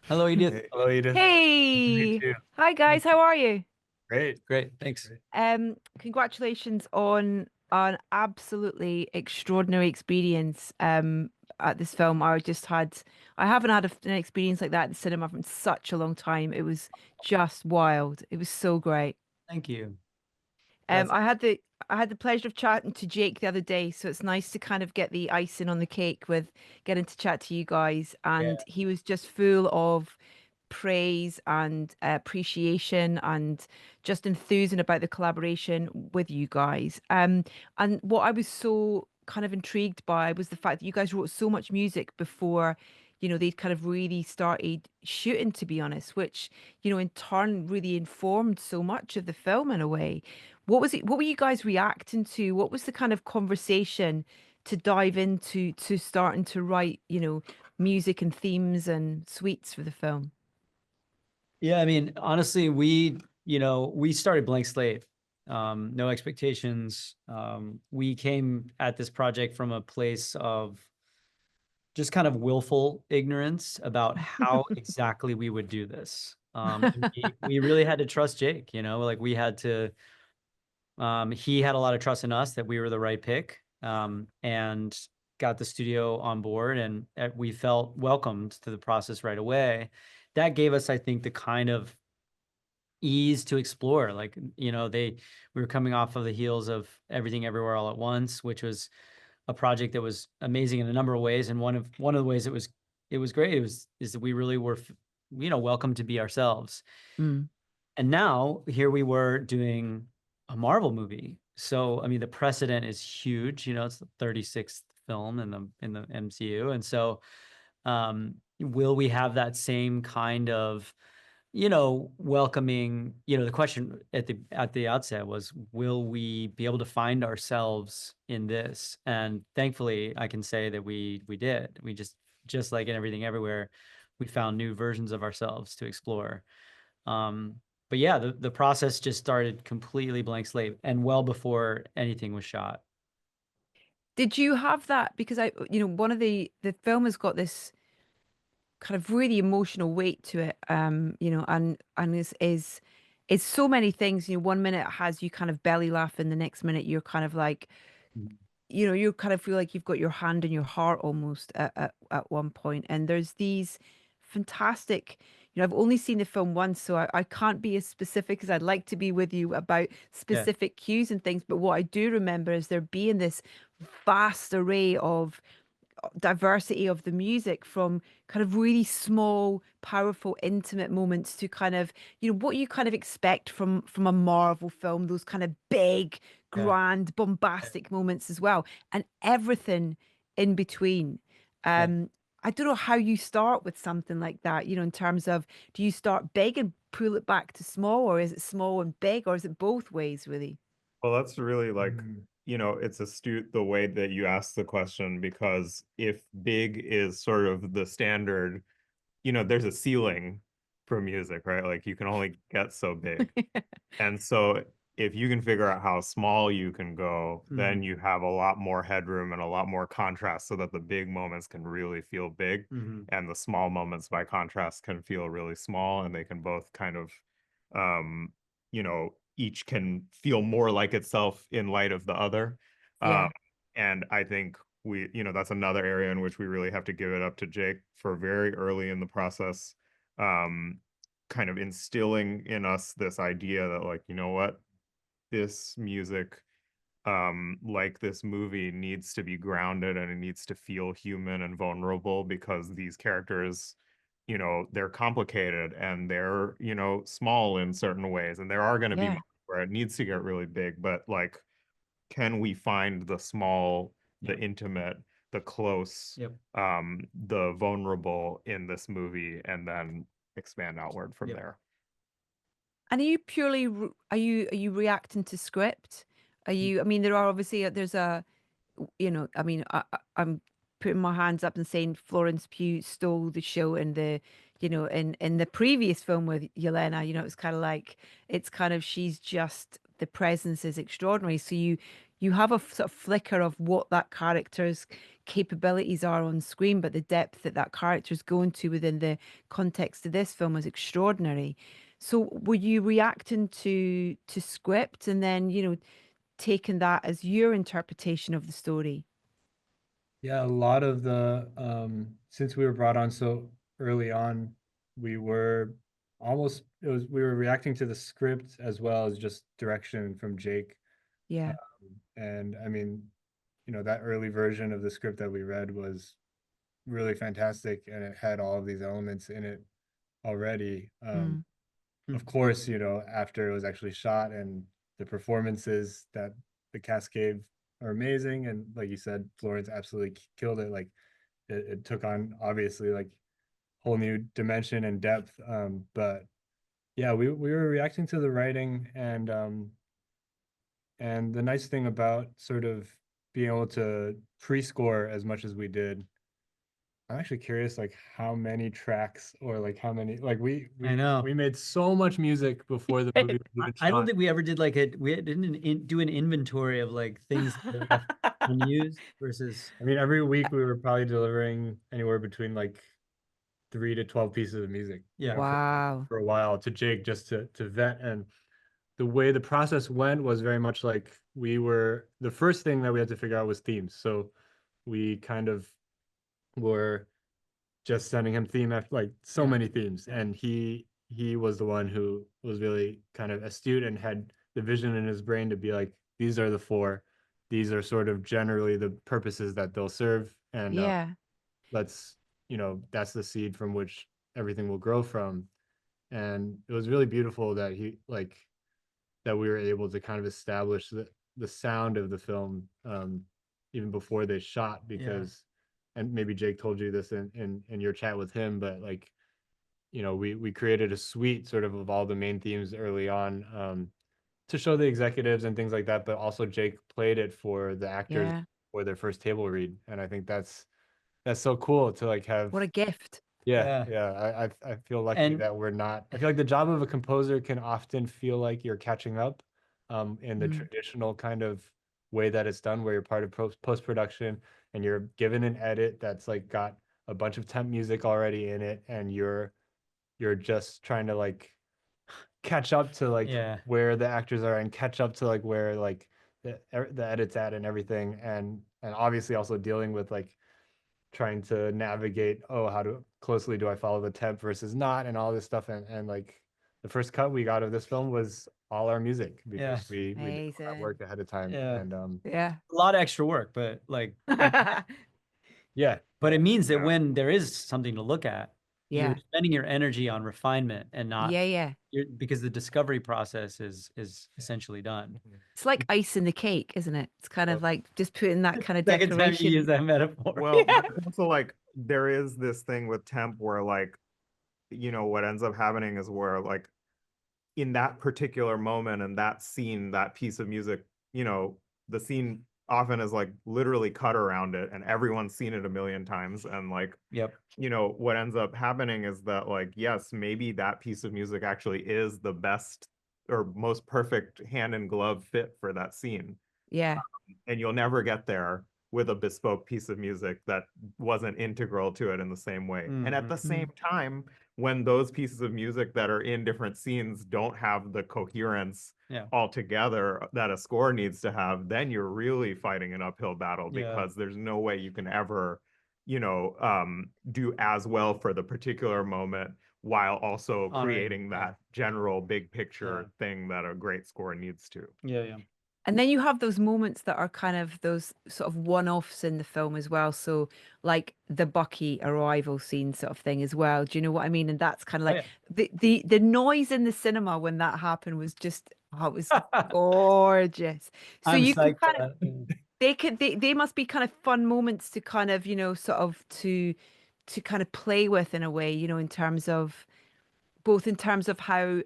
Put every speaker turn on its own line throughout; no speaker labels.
Hello, Edith.
Hey, hello, Edith. Me
Hey,
too.
hi guys, how are you?
Great.
Great, thanks.
Great.
Congratulations on an absolutely extraordinary experience at this film. I haven't had an experience like that in the cinema from such a long time. It was just wild. It was so great.
Thank you.
Um,
That's
I had the I had the pleasure of chatting to Jake the other day, so it's nice to kind of get the icing on the cake with getting to chat to you guys. And
yeah.
he was just full of praise and appreciation and just enthusing about the collaboration with you guys. And what I was so kind of intrigued by was the fact that you guys wrote so much music before, they'd kind of really started shooting, to be honest, which, in turn really informed so much of the film in a way. What was it? What were you guys reacting to? What was the kind of conversation to dive into to starting to write, music and themes and suites for the film?
Yeah, I mean, honestly, we started blank slate. No expectations. We came at this project from a place of just kind of willful ignorance about how exactly we would do this. And we really had to trust Jake, like we had to, he had a lot of trust in us that we were the right pick, and got the studio on board, and we felt welcomed to the process right away. That gave us, I think, the kind of ease to explore. Like, we were coming off of the heels of Everything Everywhere All at Once, which was a project that was amazing in a number of ways. And one of the ways it was great, is that we really were, welcome to be ourselves.
Mm.
And now here we were doing a Marvel movie. So, I mean, the precedent is huge. It's the 36th film in the MCU. And so, will we have that same kind of, welcoming, the question at the outset was, will we be able to find ourselves in this? And thankfully, I can say that we did. We just like in Everything Everywhere, we found new versions of ourselves to explore. But yeah, the process just started completely blank slate and well before anything was shot.
Did you have that? Because one of the film has got this kind of really emotional weight to it, and is so many things. One minute it has you kind of belly laughing, the next minute you're kind of like,
Mhm.
you kind of feel like you've got your hand in your heart almost at one point. And there's these fantastic, I've only seen the film once, so I can't be as specific as I'd like to be with you about
Yeah,
specific cues and things. But what I do remember is there being this vast array of diversity of the music, from kind of really small, powerful, intimate moments to kind of, what you kind of expect from a Marvel film, those kind of big,
yeah,
grand,
yeah,
bombastic moments as well, and everything in between.
yeah.
I don't know how you start with something like that, in terms of, do you start big and pull it back to small, or is it small and big, or is it both ways, really?
Well, that's really
Mm.
it's astute the way that you ask the question because if big is sort of the standard, there's a ceiling for music, right? Like you can only get so big. And so if you can figure out how small you can go, then
Mhm.
you have a lot more headroom and a lot more contrast so that the big moments can really feel big
Mhm.
and the small moments by contrast can feel really small and they can both kind of each can feel more like itself in light of the other. Um
Yeah.
and I think that's another area in which we really have to give it up to Jake for very early in the process. Um kind of instilling in us this idea that like, you know what, this music, like this movie needs to be grounded and it needs to feel human and vulnerable because these characters, they're complicated and they're, small in certain ways. And there are going to be
Yeah.
moments where it needs to get really big, but like, can we find the small, the
Yep.
intimate, the close,
Yep.
the vulnerable in this movie and then expand outward from
Yep.
there?
And are you purely are you reacting to script? Are you? I mean, there are obviously there's a, I mean, I'm putting my hands up and saying Florence Pugh stole the show in the, in the previous film with Yelena. It's kind of like, it's kind of, she's just, the presence is extraordinary. So you have a sort of flicker of what that character's capabilities are on screen, but the depth that that character's going to within the context of this film is extraordinary. So were you reacting to script and then, taking that as your interpretation of the story?
Yeah, a lot of the since we were brought on so early on, we were we were reacting to the script as well as just direction from Jake.
Yeah.
And I mean, that early version of the script that we read was really fantastic, and it had all of these elements in it already.
Mm.
Of course, after it was actually shot and the performances that the cast gave are amazing. And like you said, Florence absolutely killed it. Like it took on obviously like whole new dimension and depth. But yeah, we were reacting to the writing, and the nice thing about sort of being able to pre-score as much as we did, I'm actually curious, like how many tracks or like how many, like
I know.
we made so much music before the movie was even
I don't
shot.
think we ever did like we didn't do an inventory of like things that were left unused versus.
I mean, every week we were probably delivering anywhere between like 3 to 12 pieces of music.
Yeah.
Wow.
For a while to Jake just to vet. And the way the process went was very much like the first thing that we had to figure out was themes. So we kind of were just sending him theme after like so
Yeah.
many themes. And he was the one who was really kind of astute and had the vision in his brain to be like, these are the four. These are sort of generally the purposes that they'll serve. And
Yeah.
that's the seed from which everything will grow from. And it was really beautiful that that we were able to kind of establish the sound of the film even before they shot, because and maybe Jake told you this in your chat with him, but like we created a suite sort of all the main themes early on to show the executives and things like that, but also Jake played it for the actors
Yeah.
for their first table read. And I think that's so cool to like have.
What a gift.
Yeah. I feel lucky
And-
that I feel like the job of a composer can often feel like you're catching up in the
Mm.
traditional kind of way that it's done, where you're part of post-production and you're given an edit that's like got a bunch of temp music already in it, and you're just trying to like catch up to like where the actors are and catch up to like where like the edit's at and everything, and obviously also dealing with like trying to navigate, how closely do I follow the temp versus not, and all this stuff. And like the first cut we got of this film was all our music, because we did all that
Amazing.
work ahead of time.
Yeah.
And
Yeah.
A lot of extra work, but like,
yeah,
but it means that when there is something to look at,
Yeah.
you're spending your energy on refinement and not
Yeah.
because the discovery process is essentially done.
It's like ice in the cake, isn't it? It's kind of like just putting that kind of
Second time you
decoration.
use that metaphor.
Well, but also like there is this thing with temp where like, what ends up happening is where like in that particular moment and that scene, that piece of music, the scene often is like literally cut around it and everyone's seen it a million times. And like, what ends up happening is that like, yes, maybe that piece of music actually is the best or most perfect hand in glove fit for that scene.
Yeah.
And you'll never get there with a bespoke piece of music that wasn't integral to it in the same way. And at the same time, when those pieces of music that are in different scenes don't have the coherence altogether that a score needs to have, then you're really fighting an uphill battle, because there's no way you can ever, do as well for the particular moment while also creating that general big picture thing that a great score needs to.
And then you have those moments that are kind of those sort of one-offs in the film as well. So like the Bucky arrival scene sort of thing as well. Do you know what I mean? And that's kind of like the noise in the cinema when that happened was just, it was gorgeous. So
I'm
you can
psyched
kind
for
of,
that.
they must be kind of fun moments to kind of, sort of to kind of play with in a way, in terms of both in terms of how.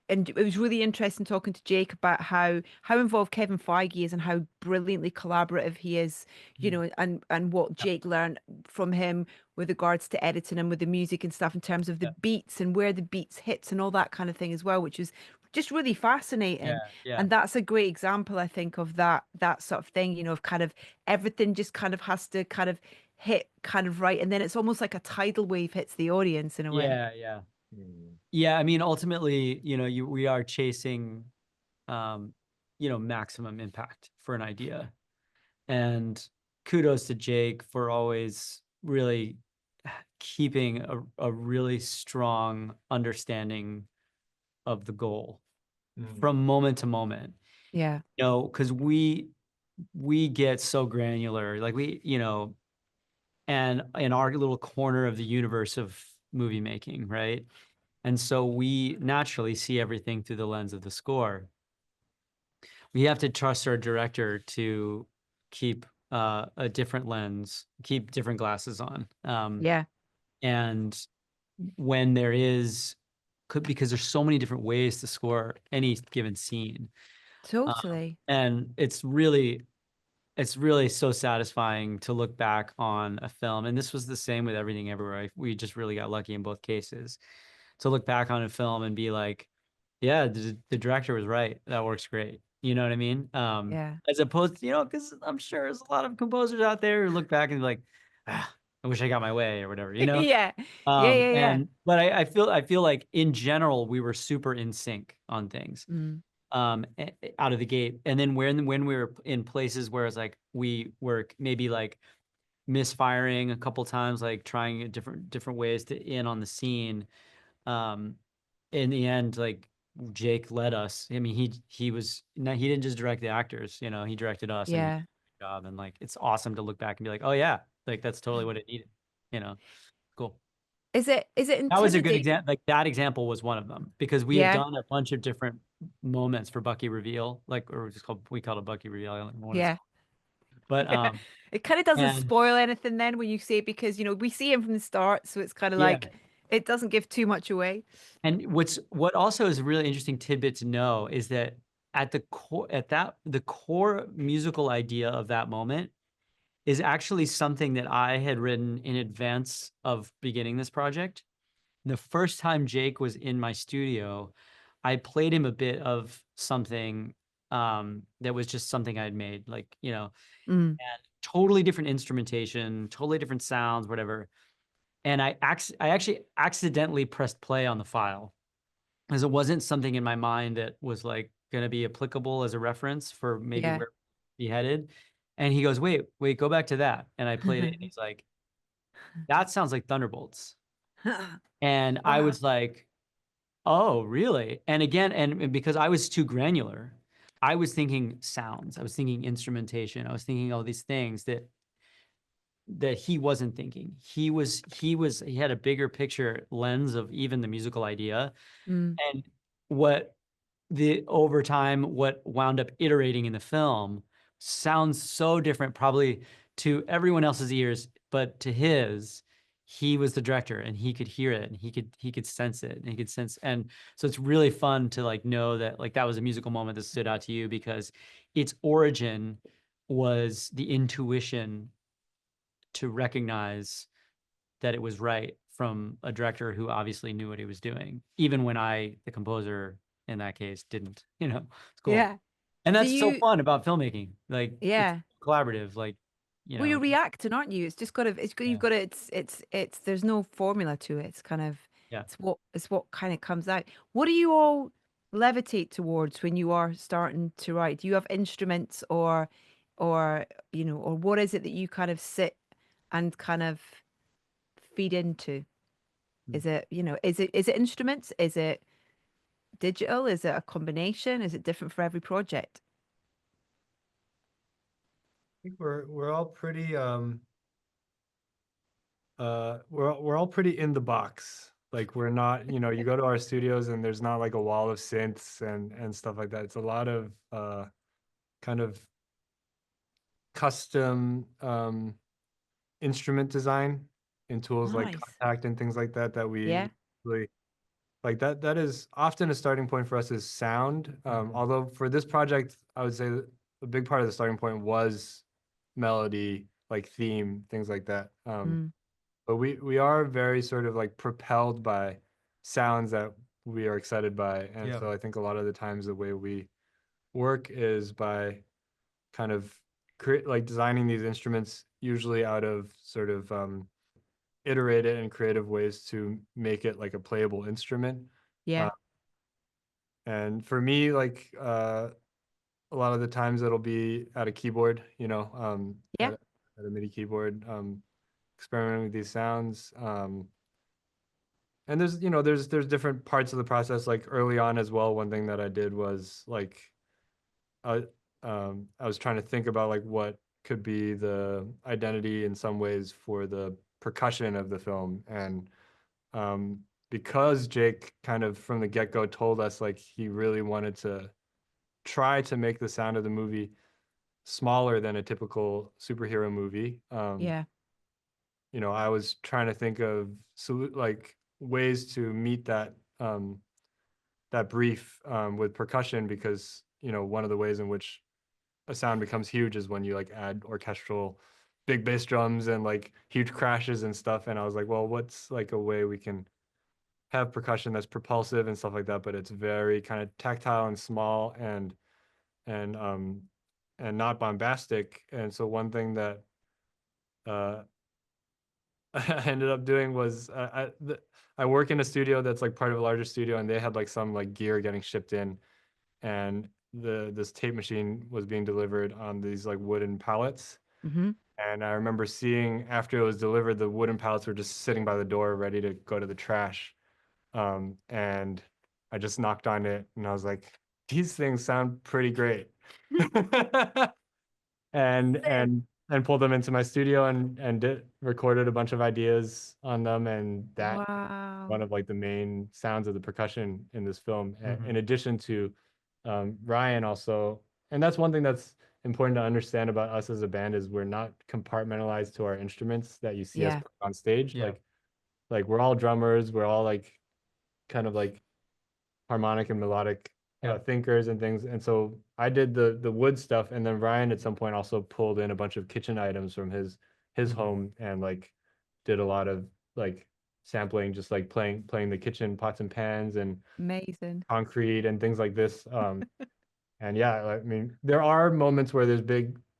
And it was really interesting talking to Jake about how involved Kevin Feige is and how brilliantly collaborative he is, and what Jake learned from him with regards to editing and with the music and stuff in terms of the beats and where the beats hits and all that kind of thing as well, which is just really fascinating.
Yeah, yeah.
And that's a great example, I think, of that sort of thing, you know, of kind of everything just kind of has to kind of hit kind of right. And then it's almost like a tidal wave hits the audience in a way.
Yeah, yeah. Yeah, I mean, ultimately, you know, we are chasing, you know, maximum impact for an idea. And kudos to Jake for always really keeping a really strong understanding of the goal from moment to moment.
Yeah.
You know, because we get so granular, like we, you know, and in our little corner of the universe of movie making, right? And so we naturally see everything through the lens of the score. We have to trust our director to keep a different lens, keep different glasses on.
Yeah.
And when there is, because there's so many different ways to score any given scene.
Totally.
And it's really so satisfying to look back on a film. And this was the same with Everything Everywhere. We just really got lucky in both cases to look back on a film and be like, yeah, the director was right. That works great. You know what I mean?
Yeah.
As opposed to, you know, because I'm sure there's a lot of composers out there who look back and be like, ah, I wish I got my way or whatever, you know?
Yeah. Yeah. Yeah. Yeah.
But I feel like in general, we were super in sync on things
Mm.
out of the gate. And then when we were in places where it's like we were maybe like misfiring a couple times, like trying different ways to in on the scene. Um, in the end, like Jake led us. I mean, he was no, he didn't just direct the actors, you know, he directed us and he did
Yeah.
a good job. And like it's awesome to look back and be like, oh yeah, like that's totally what it needed, you know. Cool.
Is it
That was a good
intimidating?
example. Like that example was one of them because we had
Yeah.
done a bunch of different moments for Bucky reveal, like or just called we called it Bucky reveal. I don't know what it's
Yeah.
called. But
Yeah. It kind of doesn't
and
spoil anything then when you say, because, you know, we see him from the start. So it's kind of
yeah.
like, it doesn't give too much away.
And what also is a really interesting tidbit to know is that at the core the core musical idea of that moment is actually something that I had written in advance of beginning this project. The first time Jake was in my studio, I played him a bit of something that was just something I'd made, like, you know,
Mm.
and totally different instrumentation, totally different sounds, whatever. And I actually accidentally pressed play on the file because it wasn't something in my mind that was like going to be applicable as a reference for maybe
Yeah.
where he headed. And he goes, wait, go back to that. And I played it and he's like, that sounds like Thunderbolts. And I
Wow.
was like, oh, really? And again, and because I was too granular, I was thinking sounds, I was thinking instrumentation, I was thinking all these things that he wasn't thinking. He had a bigger picture lens of even the musical idea.
Mm.
And what over time, what wound up iterating in the film sounds so different probably to everyone else's ears, but to his, he was the director and he could hear it and he could sense it and he could sense. And so it's really fun to like know that like that was a musical moment that stood out to you because its origin was the intuition to recognize that it was right from a director who obviously knew what he was doing, even when I, the composer in that case, didn't, you know, it's cool.
Yeah.
And
Do
that's so
you,
fun about filmmaking. Like it's
yeah.
collaborative, like, you
Well, you're
know,
reacting, aren't you? It's just got to, you've
yeah,
got to, there's no formula to it. It's kind of,
yeah.
it's what kind of comes out. What do you all levitate towards when you are starting to write? Do you have instruments or, you know, or what is it that you kind of sit and kind of feed into?
Hmm.
Is it, you know, is it instruments? Is it digital? Is it a combination? Is it different for every project?
I think we're all pretty we're all pretty in the box. Like we're not, you know, you go to our studios and there's not like a wall of synths and stuff like that. It's a lot of kind of custom instrument design in tools like
Nice.
Contact and things like that that we
Yeah.
really like. That is often a starting point for us is sound. Although for this project, I would say that a big part of the starting point was melody, like theme, things like that.
Mm.
But we are very sort of like propelled by sounds that we are excited by. And
Yeah.
so I think a lot of the times the way we work is by kind of like designing these instruments usually out of sort of iterated and creative ways to make it like a playable instrument.
Yeah.
And for me, like a lot of the times it'll be at a keyboard,
Yeah.
at a MIDI keyboard, experimenting with these sounds. And there's different parts of the process. Like early on as well, one thing that I did was like I I was trying to think about like what could be the identity in some ways for the percussion of the film. And because Jake kind of from the get-go told us like he really wanted to try to make the sound of the movie smaller than a typical superhero movie.
Yeah.
I was trying to think of like ways to meet that brief with percussion, because one of the ways in which a sound becomes huge is when you like add orchestral big bass drums and like huge crashes and stuff. And I was like, well, what's like a way we can have percussion that's propulsive and stuff like that, but it's very kind of tactile and small and um and not bombastic. And so one thing that uh I ended up doing was I work in a studio that's like part of a larger studio, and they had like some like gear getting shipped in, and this tape machine was being delivered on these like wooden pallets.
Mm-hmm.
And I remember seeing after it was delivered, the wooden pallets were just sitting by the door ready to go to the trash. And I just knocked on it and I was like, these things sound pretty great. and pulled them into my studio and recorded a bunch of ideas on them, and that one
Wow.
of like the main sounds of the percussion in this film.
Mhm.
In addition to Ryan also, and that's one thing that's important to understand about us as a band, is we're not compartmentalized to our instruments that you see us
Yeah.
on stage.
Yeah.
Like we're all drummers, we're all like kind of like harmonic and melodic
Yeah.
thinkers and things. And so I did the wood stuff, and then Ryan at some point also pulled in a bunch of kitchen items from his
Mhm.
home, and like did a lot of like sampling, just like playing the kitchen pots and pans and
Amazing.
concrete and things like this. And yeah, I mean, there are moments where there's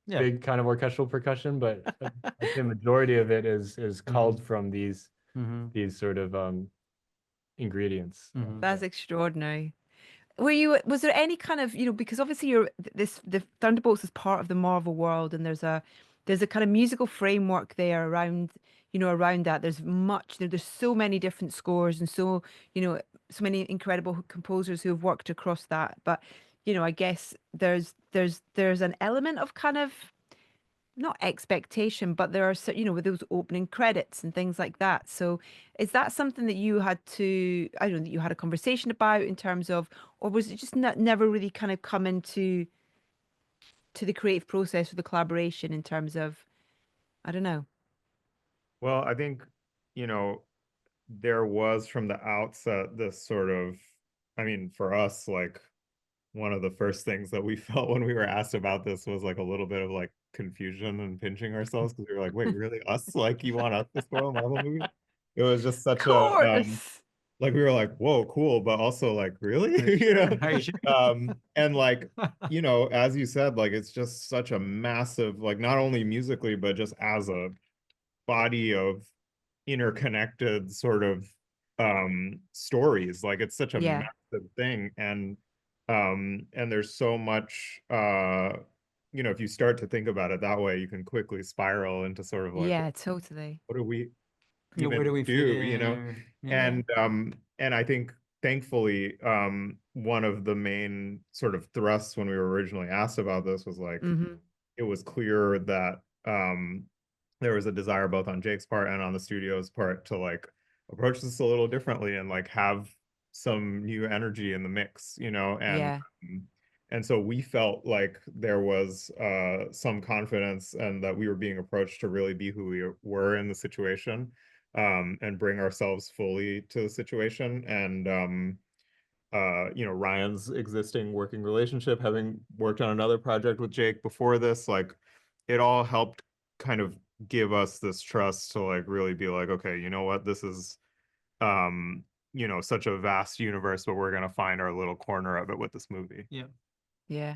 Yeah.
big kind of orchestral percussion, but I'd say majority of it is culled
Mhm.
from
Mhm.
these sort of ingredients.
Mhm.
That's extraordinary. Was there any kind of, because obviously the Thunderbolts is part of the Marvel world, and there's a kind of musical framework there around, around that. There's so many different scores, and so many incredible composers who have worked across that. But, I guess there's an element of kind of not expectation, but there are, with those opening credits and things like that. So is that something that you had to, I don't know, that you had a conversation about in terms of, or was it just never really kind of come into the creative process or the collaboration in terms of, I don't know.
Well, I think, you know, there was from the outset this sort of, I mean, for us, like one of the first things that we felt when we were asked about this was like a little bit of like confusion and pinching ourselves, because we were like, wait, really us? Like you want us to score a Marvel movie? It was just
Of
such a
course.
like we were like, whoa, cool, but also like, really?
Are you sure? Are you sure?
And like, as you said, like it's just such a massive, like not only musically, but just as a body of interconnected sort of stories. Like it's such a
Yeah.
massive thing. And there's so much if you start to think about it that way, you can quickly spiral into sort of like,
Yeah, totally.
what do we
Where do
even
we fit
do,
in? Or yeah.
and I think thankfully one of the main sort of thrusts when we were originally asked about this was like
Mm-hmm.
it was clear that there was a desire both on Jake's part and on the studio's part to like approach this a little differently and like have some new energy in the mix,
Yeah.
and so we felt like there was some confidence and that we were being approached to really be who we were in the situation, and bring ourselves fully to the situation. And Ryan's existing working relationship, having worked on another project with Jake before this, like it all helped kind of give us this trust to like really be like, okay, you know what, this is you know, such a vast universe, but we're gonna find our little corner of it with this movie.
Yeah.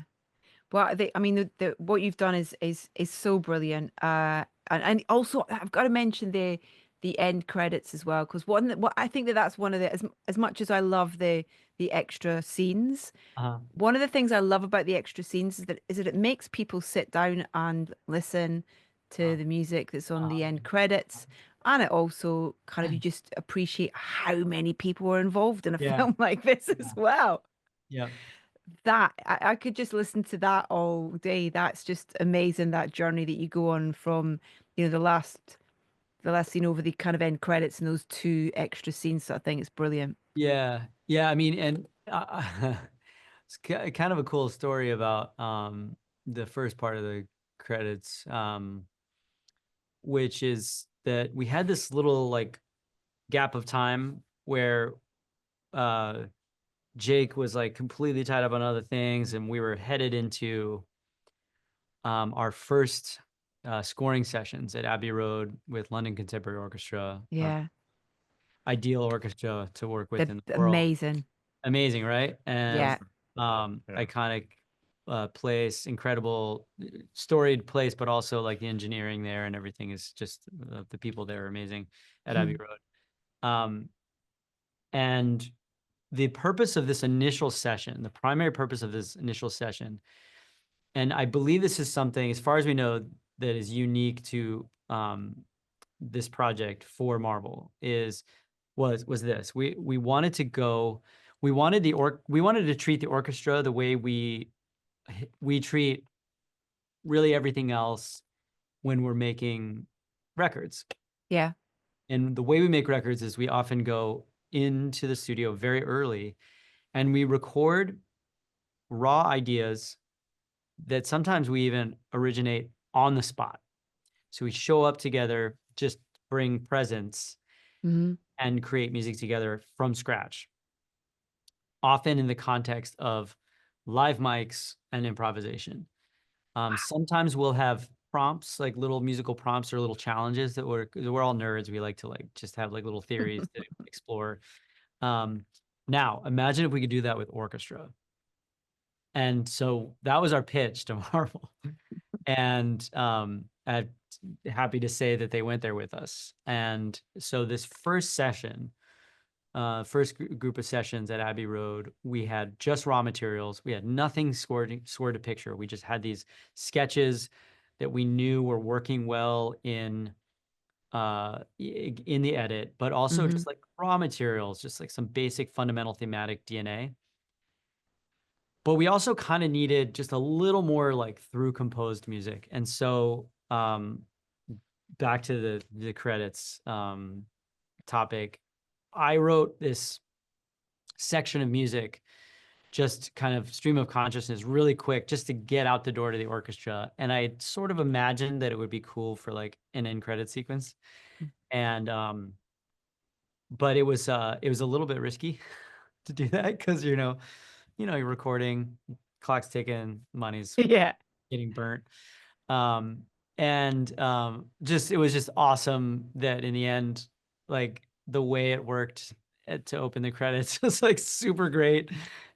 Well, I mean, what you've done is so brilliant. And also I've got to mention the end credits as well, because what I think that's one of the as much as I love the extra scenes,
Uh-huh.
one of the things I love about the extra scenes is that it makes people sit down and listen to the music that's on the end credits. And it also kind of, you just appreciate how many people were involved in a
Yeah.
film like this as well.
Yeah.
That I could just listen to that all day. That's just amazing, that journey that you go on from, the last scene over the kind of end credits and those two extra scenes. So I think it's brilliant.
Yeah. Yeah. I mean, and it's kind of a cool story about the first part of the credits, which is that we had this little like gap of time where Jake was like completely tied up on other things, and we were headed into our first scoring sessions at Abbey Road with London Contemporary Orchestra.
Yeah.
Ideal orchestra to work with in the
They're
world.
amazing.
Amazing, right? And
Yeah.
Yeah.
iconic place, incredible storied place, but also like the engineering there and everything is just the people there are amazing at Abbey Road. And the purpose of this initial session, the primary purpose of this initial session, and I believe this is something, as far as we know, that is unique to this project for Marvel, was this. We wanted to go, we wanted to treat the orchestra the way we treat really everything else when we're making records.
Yeah.
And the way we make records is we often go into the studio very early and we record raw ideas that sometimes we even originate on the spot. So we show up together, just bring presence
Hmm.
and create music together from scratch, often in the context of live mics and improvisation. Sometimes we'll have prompts, like little musical prompts or little challenges that we're all nerds. We like to like just have like little theories to explore. Now, imagine if we could do that with orchestra. And so that was our pitch to Marvel. And I'm happy to say that they went there with us. And so this first session, group of sessions at Abbey Road, we had just raw materials. We had nothing scored to picture. We just had these sketches that we knew were working well in the edit, but also just like raw materials, just like some basic fundamental thematic DNA. But we also kind of needed just a little more like through composed music. And so back to the credits topic, I wrote this section of music, just kind of stream of consciousness, really quick, just to get out the door to the orchestra. And I sort of imagined that it would be cool for like an end credit sequence. And but it was a little bit risky to do that because you're recording, clock's ticking, money's
Yeah.
getting burnt. Just it was just awesome that in the end, like the way it worked to open the credits was like super great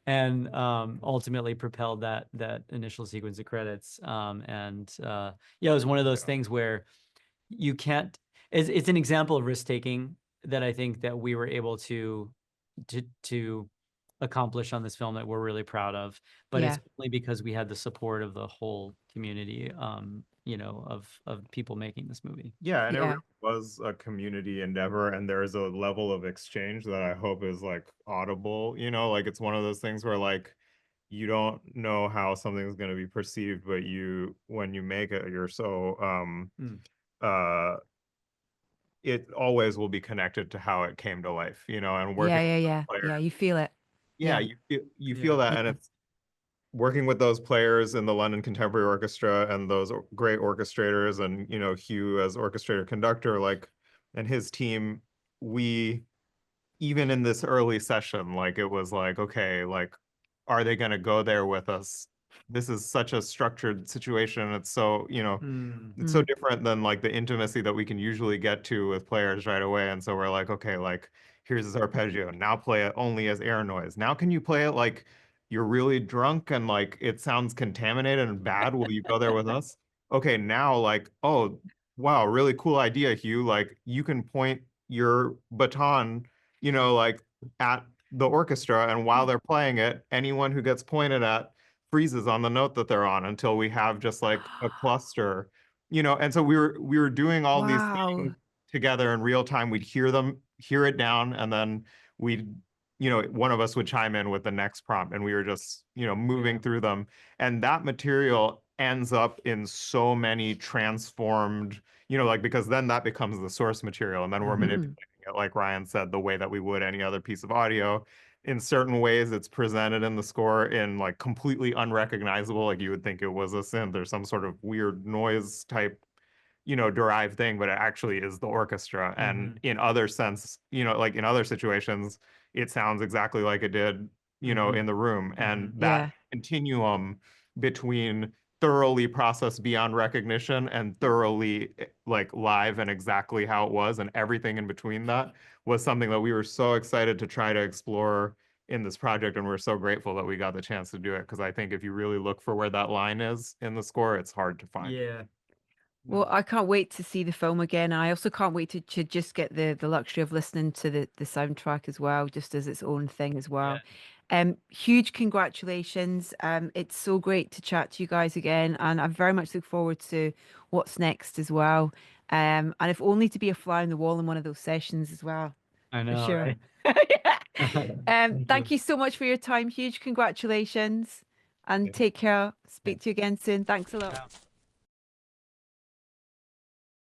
and ultimately propelled that initial sequence of credits. Yeah, it was one of those things where you can't, it's an example of risk taking that I think that we were able to accomplish on this film that we're really proud of, but
Yeah.
it's only because we had the support of the whole community, of people making this movie.
Yeah, and it
Yeah.
really was a community endeavor, and there's a level of exchange that I hope is like audible, like it's one of those things where like you don't know how something's going to be perceived, but when you make it, you're so it always will be connected to how it came to life, and working with
Yeah.
the
Yeah.
players.
You feel it.
Yeah, you feel that, and it's working with those players in the London Contemporary Orchestra and those great orchestrators, and Hugh as orchestrator conductor, like, and his team. We, even in this early session, like it was like, okay, like, are they going to go there with us this is such a structured situation. It's so,
Mm.
it's so different than like the intimacy that we can usually get to with players right away. And so we're like, okay, like here's this arpeggio. Now play it only as air noise. Now can you play it like you're really drunk and like it sounds contaminated and bad? Will you go there with us? Okay, now like, oh, wow, really cool idea, Hugh. Like you can point your baton, like at the orchestra, and while they're playing it, anyone who gets pointed at freezes on the note that they're on until we have just like a cluster, and so we were doing all these
Wow.
things together in real time. We'd hear it down, and then we'd, one of us would chime in with the next prompt, and we were just, moving
Yeah.
through them. And that material ends up in so many transformed, like, because then that becomes the source material, and then we're manipulating it, like Ryan said, the way that we would any other piece of audio. In certain ways, it's presented in the score in like completely unrecognizable, like you would think it was a synth or some sort of weird noise type, derived thing, but it actually is the orchestra. And in other sense, like in other situations, it sounds exactly like it did, in the room. And
Yeah.
that continuum between thoroughly processed beyond recognition and thoroughly like live and exactly how it was, and everything in between that, was something that we were so excited to try to explore in this project. And we're so grateful that we got the chance to do it, because I think if you really look for where that line is in the score, it's hard to find.
Yeah.
Well, I can't wait to see the film again. I also can't wait to just get the luxury of listening to the soundtrack as well, just as its own thing as well. Huge congratulations. It's so great to chat to you guys again, and I very much look forward to what's next as well. And if only to be a fly on the wall in one of those sessions as well,
I
for
know,
sure.
right?
Thank you so much for your time. Huge congratulations, and take care. Speak to you again soon. Thanks a lot.